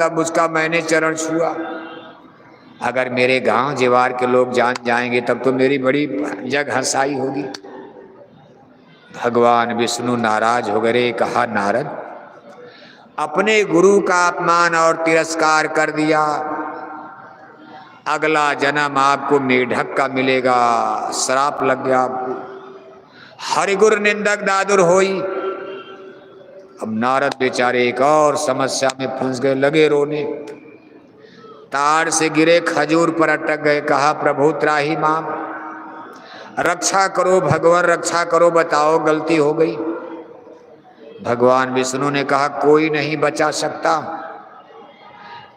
तब उसका मैंने चरण छुआ। अगर मेरे गांव जीवार के लोग जान जाएंगे तब तो मेरी बड़ी जग हंसाई होगी। भगवान विष्णु नाराज हो गए। कहा नारद, अपने गुरु का अपमान और तिरस्कार कर दिया, अगला जन्म आपको मेढक का मिलेगा। श्राप लग गया आपको। हरिगुर निंदक दादुर होई। अब नारद बेचारे एक और समस्या में फंस गए, लगे रोने। ताड़ से गिरे खजूर पर अटक गए। कहा प्रभु त्राही माम, रक्षा करो भगवान, रक्षा करो, बताओ गलती हो गई। भगवान विष्णु ने कहा कोई नहीं बचा सकता।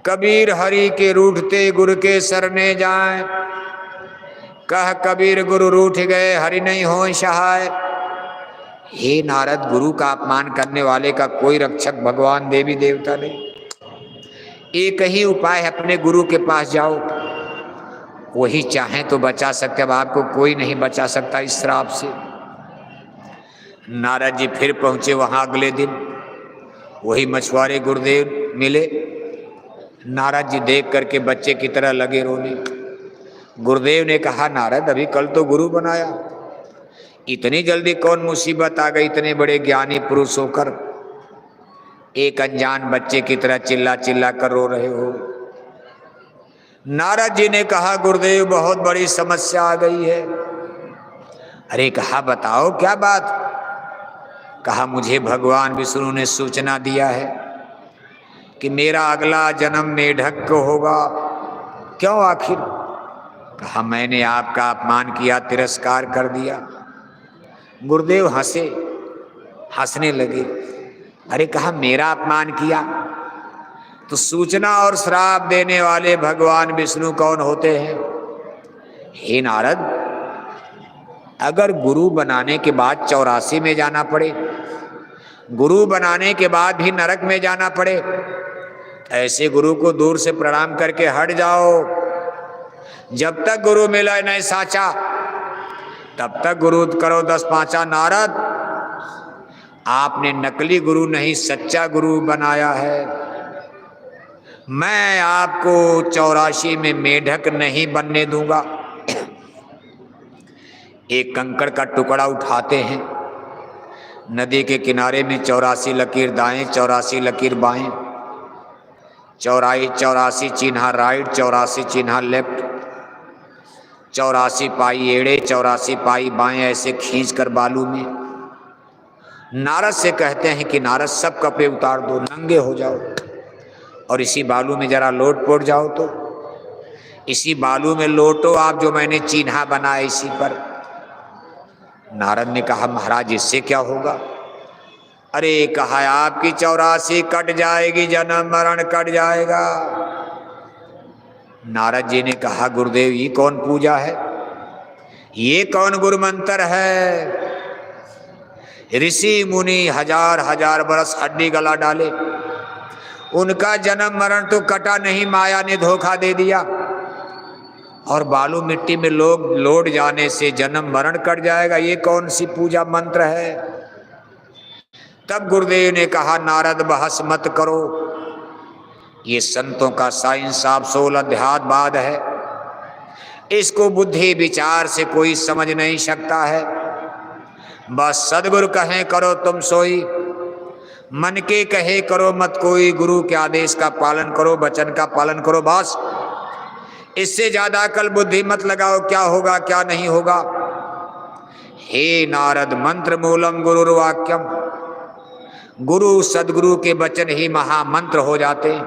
कबीर हरि के रूठते गुरु के सरने जाए। कह कबीर गुरु रूठ गए, हरि नहीं हो सहाय। हे नारद, गुरु का अपमान करने वाले का कोई रक्षक भगवान देवी देवता नहीं। एक ही उपाय है, अपने गुरु के पास जाओ, वही चाहे तो बचा सकते। अब आपको कोई नहीं बचा सकता इस श्राप से। नारद जी फिर पहुंचे वहां अगले दिन। वही मछुआरे गुरुदेव मिले। नारद जी देख करके बच्चे की तरह लगे रोने। गुरुदेव ने कहा नारद, अभी कल तो गुरु बनाया, इतनी जल्दी कौन मुसीबत आ गई? इतने बड़े ज्ञानी पुरुष होकर एक अनजान बच्चे की तरह चिल्ला चिल्ला कर रो रहे हो। नारद जी ने कहा गुरुदेव, बहुत बड़ी समस्या आ गई है। अरे कहा बताओ क्या बात? कहा मुझे भगवान विष्णु ने सूचना दिया है कि मेरा अगला जन्म मेढक को होगा। क्यों आखिर? कहा मैंने आपका अपमान किया, तिरस्कार कर दिया। गुरुदेव हंसे, हंसने लगे। अरे कहा मेरा अपमान किया तो सूचना और श्राप देने वाले भगवान विष्णु कौन होते हैं? हे नारद, अगर गुरु बनाने के बाद 84 में जाना पड़े, गुरु बनाने के बाद भी नरक में जाना पड़े, ऐसे गुरु को दूर से प्रणाम करके हट जाओ। जब तक गुरु मिला नहीं साचा, तब तक गुरु करो 10 पांचा। नारद, आपने नकली गुरु नहीं सच्चा गुरु बनाया है। मैं आपको 84 में मेढक नहीं बनने दूंगा। एक कंकड़ का टुकड़ा उठाते हैं, नदी के किनारे में 84 लकीर दाएं, 84 लकीर बाएं, 84 चिन्हा राइट, 84 चिन्हा लेफ्ट, 84 पाई एड़े, 84 पाई बाएं, ऐसे खींच कर बालू में नारद से कहते हैं कि नारद सब कपड़े उतार दो, नंगे हो जाओ और इसी बालू में जरा लोट पोट जाओ। तो इसी बालू में लोटो आप, जो मैंने चिन्हा बनाया इसी पर। नारद ने कहा महाराज इससे क्या होगा? अरे कहा आपकी 84 कट जाएगी, जन्म मरण कट जाएगा। नारद जी ने कहा गुरुदेव ये कौन पूजा है? ये कौन गुरु मंत्र है? ऋषि मुनि हजार हजार बरस हड्डी गला डाले, उनका जन्म मरण तो कटा नहीं, माया ने धोखा दे दिया। और बालू मिट्टी में लोग लौट जाने से जन्म मरण कट जाएगा, ये कौन सी पूजा मंत्र है? तब गुरुदेव ने कहा नारद बहस मत करो, ये संतों का साइंस आप 16 अध्यात्मवाद है, इसको बुद्धि विचार से कोई समझ नहीं सकता है। बस सदगुरु कहें करो तुम सोई, मन के कहे करो मत कोई, गुरु के आदेश का पालन करो, वचन का पालन करो, बस इससे ज्यादा अकल बुद्धि मत लगाओ क्या होगा क्या नहीं होगा। हे नारद, मंत्र मूलम गुरुर्वाक्यम, गुरु सदगुरु के वचन ही महामंत्र हो जाते हैं।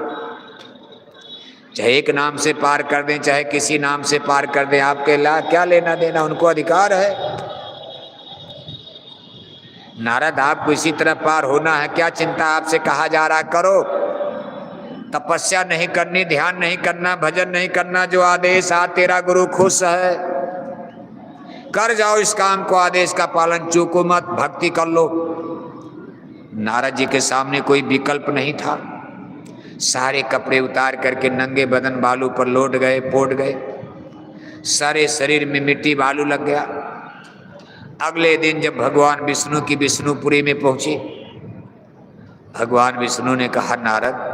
चाहे एक नाम से पार कर दें, चाहे किसी नाम से पार कर दें, आपके ला क्या लेना देना, उनको अधिकार है। नारद आपको इसी तरह पार होना है, क्या चिंता आपसे कहा जा रहा करो। तपस्या नहीं करनी, ध्यान नहीं करना, भजन नहीं करना, जो आदेश आ तेरा गुरु खुश है कर जाओ इस काम को, आदेश का पालन चूको मत, भक्ति कर लो। नारद जी के सामने कोई विकल्प नहीं था। सारे कपड़े उतार करके नंगे बदन बालू पर लौट गए, पोट गए, सारे शरीर में मिट्टी बालू लग गया। अगले दिन जब भगवान विष्णु की विष्णुपुरी में पहुंचे, भगवान विष्णु ने कहा नारद